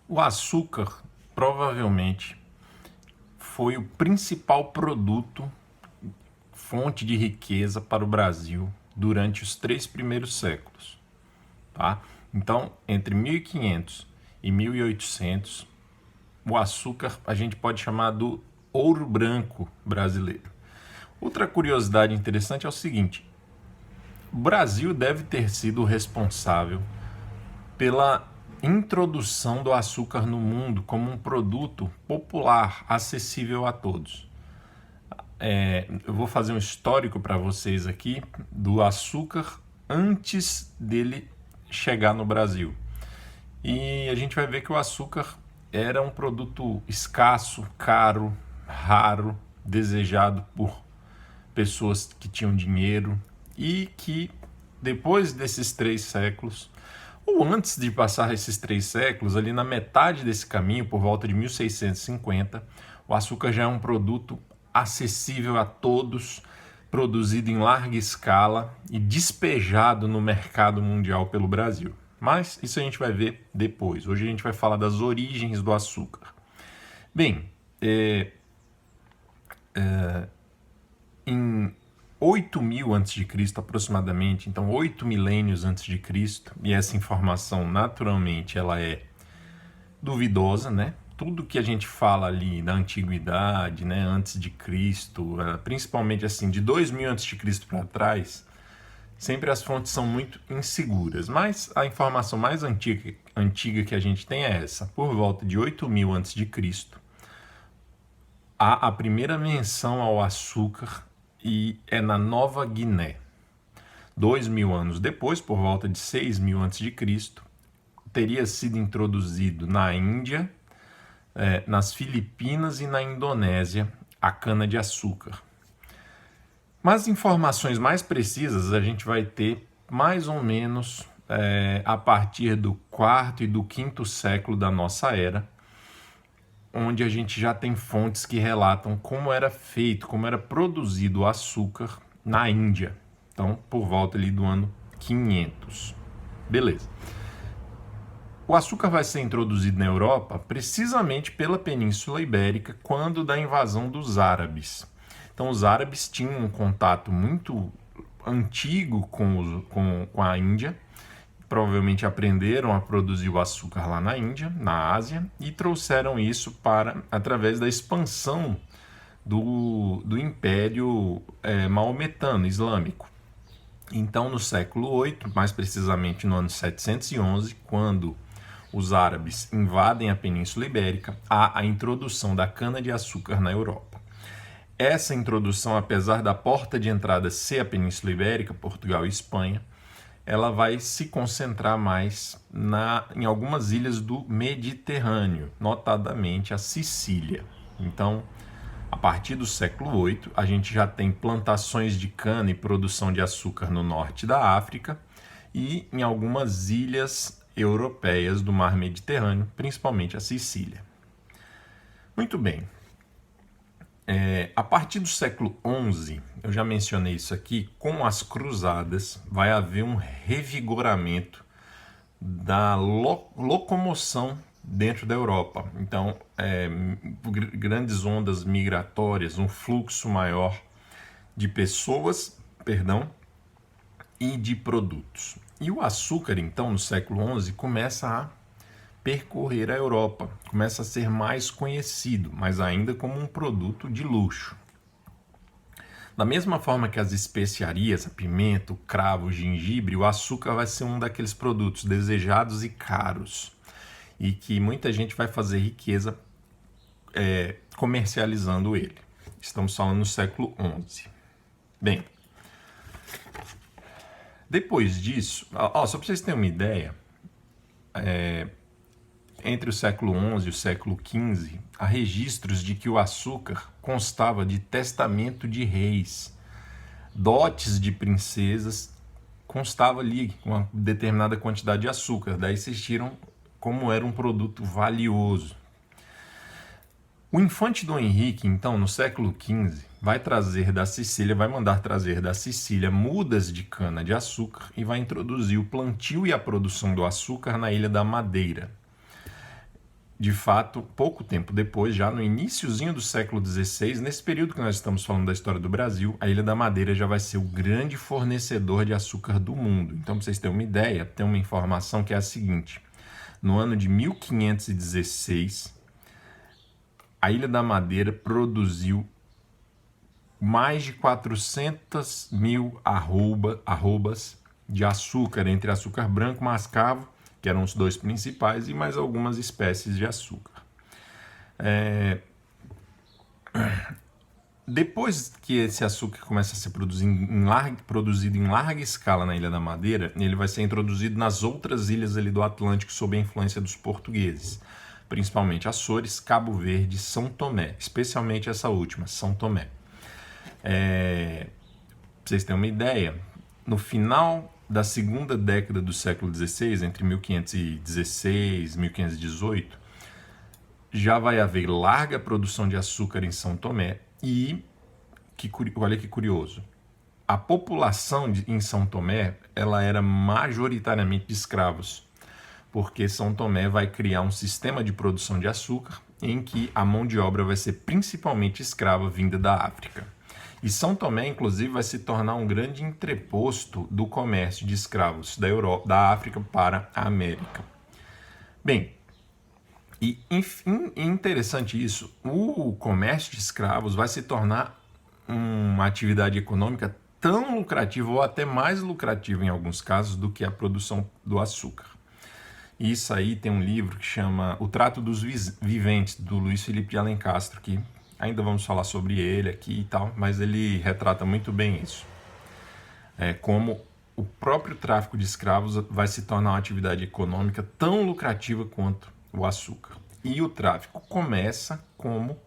O açúcar provavelmente foi o principal produto, fonte de riqueza para o Brasil durante os 3 primeiros séculos, tá? Então, entre 1500 e 1800, o açúcar a gente pode chamar do ouro branco brasileiro. Outra curiosidade interessante é o seguinte: o Brasil deve ter sido o responsável pela introdução do açúcar no mundo como um produto popular, acessível a todos. Eu vou fazer um histórico para vocês aqui do açúcar antes dele chegar no Brasil. E a gente vai ver que o açúcar era um produto escasso, caro, raro, desejado por pessoas que tinham dinheiro e que depois desses 3 séculos, ou antes de passar esses 3 séculos, ali na metade desse caminho, por volta de 1650, o açúcar já é um produto acessível a todos, produzido em larga escala e despejado no mercado mundial pelo Brasil. Mas isso a gente vai ver depois. Hoje a gente vai falar das origens do açúcar. Bem, em 8.000 a.C. aproximadamente, então 8 milênios antes de Cristo, e essa informação naturalmente ela é duvidosa, né? Tudo que a gente fala ali da antiguidade, né, antes de Cristo, principalmente assim de 2000 a.C. para trás, sempre as fontes são muito inseguras, mas a informação mais antiga que a gente tem é essa. Por volta de 8.000 a.C., há a primeira menção ao açúcar e é na Nova Guiné. 2.000 anos depois, por volta de 6.000 a.C., teria sido introduzido na Índia, nas Filipinas e na Indonésia a cana-de-açúcar. Mas informações mais precisas a gente vai ter mais ou menos a partir do 4º e do 5º século da nossa era, onde a gente já tem fontes que relatam como era feito, como era produzido o açúcar na Índia. Então, por volta ali do ano 500. Beleza. O açúcar vai ser introduzido na Europa precisamente pela Península Ibérica quando da invasão dos árabes. Então, os árabes tinham um contato muito antigo com a Índia, provavelmente aprenderam a produzir o açúcar lá na Índia, na Ásia, e trouxeram isso através da expansão do Império Maometano, islâmico. Então, no século VIII, mais precisamente no ano 711, quando os árabes invadem a Península Ibérica, há a introdução da cana-de-açúcar na Europa. Essa introdução, apesar da porta de entrada ser a Península Ibérica, Portugal e Espanha, ela vai se concentrar mais em algumas ilhas do Mediterrâneo, notadamente a Sicília. Então, a partir do século VIII, a gente já tem plantações de cana e produção de açúcar no norte da África e em algumas ilhas europeias do mar Mediterrâneo, principalmente a Sicília. Muito bem. A partir do século XI, eu já mencionei isso aqui, com as cruzadas vai haver um revigoramento da locomoção dentro da Europa. Então, grandes ondas migratórias, um fluxo maior de pessoas, e de produtos. E o açúcar, então, no século XI, começa a percorrer a Europa, começa a ser mais conhecido, mas ainda como um produto de luxo. Da mesma forma que as especiarias, a pimenta, o cravo, o gengibre, o açúcar vai ser um daqueles produtos desejados e caros, e que muita gente vai fazer riqueza comercializando ele. Estamos falando no século XI. Bem, depois disso, só para vocês terem uma ideia, entre o século XI e o século XV, há registros de que o açúcar constava de testamento de reis, dotes de princesas, constava ali uma determinada quantidade de açúcar. Daí vocês tiram como era um produto valioso. O infante Dom Henrique, então, no século XV, vai mandar trazer da Sicília mudas de cana-de-açúcar e vai introduzir o plantio e a produção do açúcar na Ilha da Madeira. de fato, pouco tempo depois, já no iniciozinho do século XVI, nesse período que nós estamos falando da história do Brasil, a Ilha da Madeira já vai ser o grande fornecedor de açúcar do mundo. Então, para vocês terem uma ideia, tem uma informação que é a seguinte: no ano de 1516, a Ilha da Madeira produziu mais de 400 mil arrobas de açúcar, entre açúcar branco e mascavo, que eram os dois principais, e mais algumas espécies de açúcar. Depois que esse açúcar começa a ser produzido em larga escala na Ilha da Madeira, ele vai ser introduzido nas outras ilhas ali do Atlântico sob a influência dos portugueses, principalmente Açores, Cabo Verde, São Tomé, especialmente essa última, São Tomé. Pra vocês terem uma ideia, no final da segunda década do século XVI, entre 1516 e 1518, já vai haver larga produção de açúcar em São Tomé e, olha que curioso, a população em São Tomé ela era majoritariamente de escravos, porque São Tomé vai criar um sistema de produção de açúcar em que a mão de obra vai ser principalmente escrava vinda da África. E São Tomé, inclusive, vai se tornar um grande entreposto do comércio de escravos da África para a América. Bem, e interessante isso, o comércio de escravos vai se tornar uma atividade econômica tão lucrativa ou até mais lucrativa em alguns casos do que a produção do açúcar. E isso aí tem um livro que chama O Trato dos Viventes, do Luiz Felipe de Alencastre, que ainda vamos falar sobre ele aqui e tal, mas ele retrata muito bem isso. Como o próprio tráfico de escravos vai se tornar uma atividade econômica tão lucrativa quanto o açúcar. E o tráfico começa com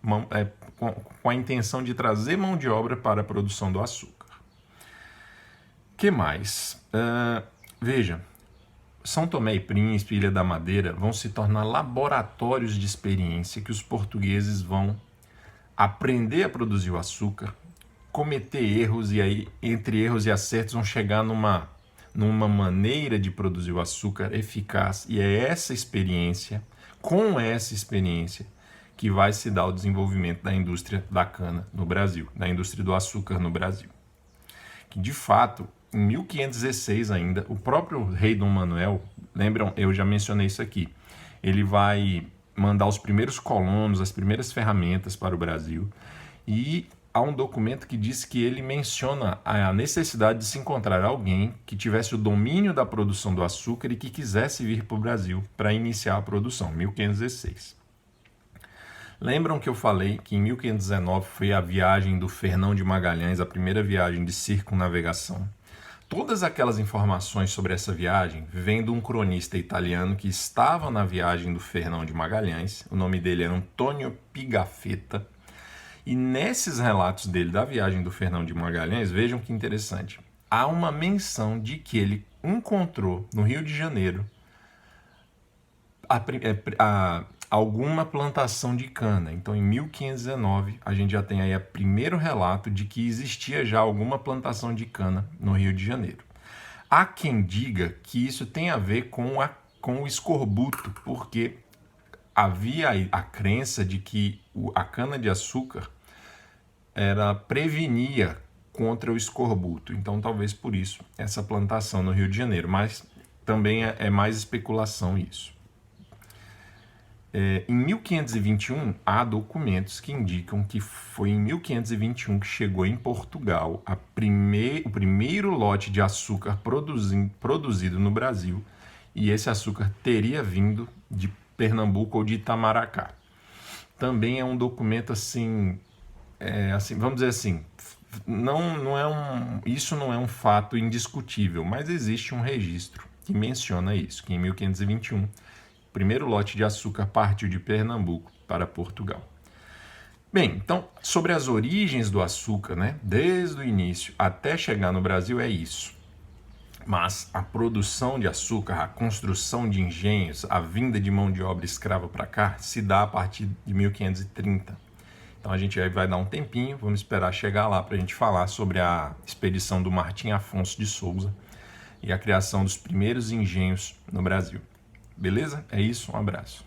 a intenção de trazer mão de obra para a produção do açúcar. Que mais? Veja, São Tomé e Príncipe, Ilha da Madeira, vão se tornar laboratórios de experiência que os portugueses vão aprender a produzir o açúcar, cometer erros, e aí, entre erros e acertos, vão chegar numa maneira de produzir o açúcar eficaz. E é essa experiência, com essa experiência, que vai se dar o desenvolvimento da indústria da cana no Brasil, da indústria do açúcar no Brasil. Que, de fato, em 1516 ainda, o próprio rei Dom Manuel, lembram, eu já mencionei isso aqui, ele vai mandar os primeiros colonos, as primeiras ferramentas para o Brasil, e há um documento que diz que ele menciona a necessidade de se encontrar alguém que tivesse o domínio da produção do açúcar e que quisesse vir para o Brasil para iniciar a produção, 1516. Lembram que eu falei que em 1519 foi a viagem do Fernão de Magalhães, a primeira viagem de circunnavegação? Todas aquelas informações sobre essa viagem vêm de um cronista italiano que estava na viagem do Fernão de Magalhães. O nome dele era Antônio Pigafetta. E nesses relatos dele da viagem do Fernão de Magalhães, vejam que interessante, há uma menção de que ele encontrou no Rio de Janeiro alguma plantação de cana. Então, em 1519, a gente já tem aí o primeiro relato de que existia já alguma plantação de cana no Rio de Janeiro. Há quem diga que isso tem a ver com o escorbuto, porque havia a crença de que a cana-de-açúcar prevenia contra o escorbuto. Então, talvez por isso, essa plantação no Rio de Janeiro. Mas também é mais especulação isso. Em 1521, há documentos que indicam que foi em 1521 que chegou em Portugal o primeiro lote de açúcar produzido no Brasil, e esse açúcar teria vindo de Pernambuco ou de Itamaracá. Também é um documento assim, vamos dizer assim, isso não é um fato indiscutível, mas existe um registro que menciona isso, que em 1521 o primeiro lote de açúcar partiu de Pernambuco para Portugal. Bem, então, sobre as origens do açúcar, né, desde o início até chegar no Brasil, é isso. Mas a produção de açúcar, a construção de engenhos, a vinda de mão de obra escrava para cá, se dá a partir de 1530. Então a gente vai dar um tempinho, vamos esperar chegar lá para a gente falar sobre a expedição do Martim Afonso de Souza e a criação dos primeiros engenhos no Brasil. Beleza? É isso, um abraço.